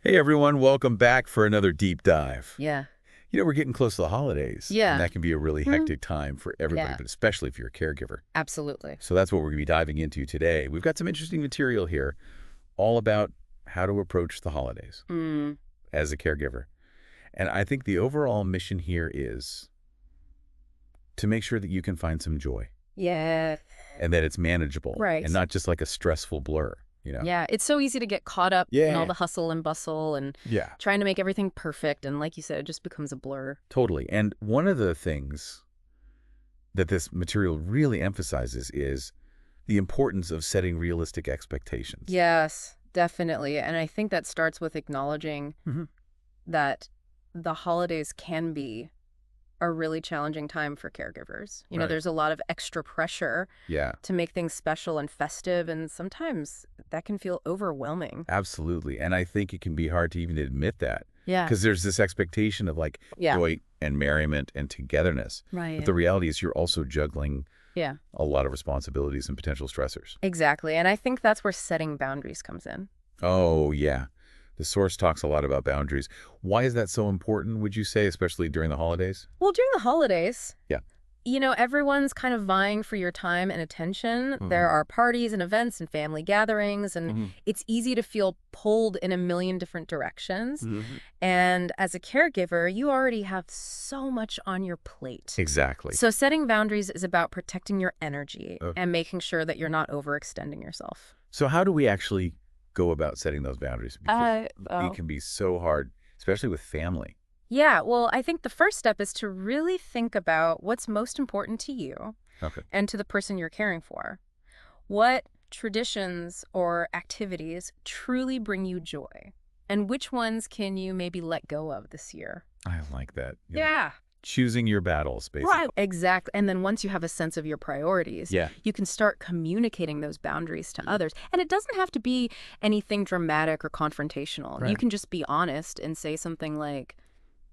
Hey everyone, welcome back for another deep dive. Yeah. We're getting close to the holidays. Yeah. And that can be a really hectic time for everybody, Yeah. but especially if you're a caregiver. Absolutely. So that's what we're going to be diving into today. We've got some interesting material here, all about how to approach the holidays as a caregiver. And I think the overall mission here is to make sure that you can find some joy. Yeah. And that it's manageable. Right. And not just like a stressful blur. Yeah. It's so easy to get caught up in all Yeah. the hustle and bustle and Yeah. trying to make everything perfect. And like you said, it just becomes a blur. Totally. And one of the things that this material really emphasizes is the importance of setting realistic expectations. Yes, definitely. And I think that starts with acknowledging that the holidays can be a really challenging time for caregivers. Right. There's a lot of extra pressure Yeah, to make things special and festive, and sometimes that can feel overwhelming. absolutely. And I think it can be hard to even admit that Yeah. because there's this expectation of like Yeah. joy and merriment and togetherness. Right. But the reality is you're also juggling Yeah. a lot of responsibilities and potential stressors. Exactly. And I think that's where setting boundaries comes in. Oh, yeah. The source talks a lot about boundaries. Why is that so important, would you say, especially during the holidays? Well, during the holidays, Yeah. Everyone's kind of vying for your time and attention. There are parties and events and family gatherings, and it's easy to feel pulled in a million different directions. And as a caregiver, you already have so much on your plate. Exactly. So setting boundaries is about protecting your energy Okay. and making sure that you're not overextending yourself. So how do we actually go about setting those boundaries? Because it can be so hard, especially with family. Yeah, well, I think the first step is to really think about what's most important to you Okay. and to the person you're caring for. What traditions or activities truly bring you joy? And which ones can you maybe let go of this year? I like that. Yeah. Choosing your battles, basically. Right. Exactly. And then once you have a sense of your priorities, Yeah. you can start communicating those boundaries to others. And it doesn't have to be anything dramatic or confrontational. Right. You can just be honest and say something like,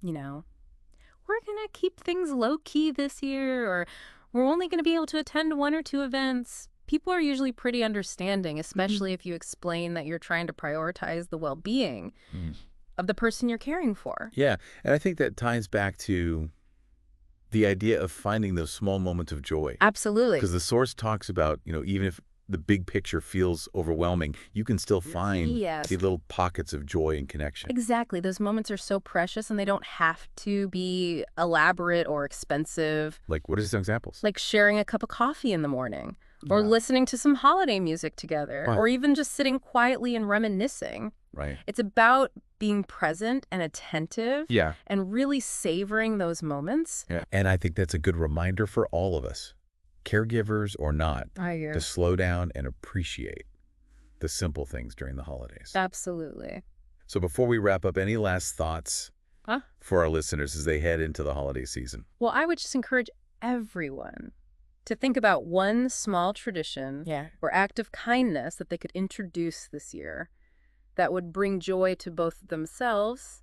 we're going to keep things low-key this year, or we're only going to be able to attend one or two events. People are usually pretty understanding, especially if you explain that you're trying to prioritize the well-being of the person you're caring for. Yeah. And I think that ties back to the idea of finding those small moments of joy. Absolutely. Because the source talks about, even if the big picture feels overwhelming, you can still find Yes. the little pockets of joy and connection. Exactly. Those moments are so precious, and they don't have to be elaborate or expensive. Like, what are some examples? Like sharing a cup of coffee in the morning, or listening to some holiday music together, Right. or even just sitting quietly and reminiscing. Right. It's about being present and attentive Yeah. and really savoring those moments. Yeah. And I think that's a good reminder for all of us, caregivers or not, to slow down and appreciate the simple things during the holidays. Absolutely. So before we wrap up, any last thoughts for our listeners as they head into the holiday season? Well, I would just encourage everyone to think about one small tradition or act of kindness that they could introduce this year that would bring joy to both themselves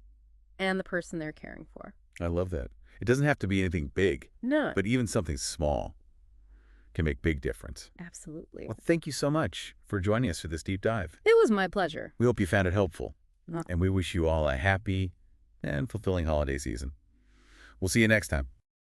and the person they're caring for. I love that. It doesn't have to be anything big, No. but even something small can make big difference. Absolutely. Well, thank you so much for joining us for this deep dive. It was my pleasure. We hope you found it helpful, and we wish you all a happy and fulfilling holiday season. We'll see you next time.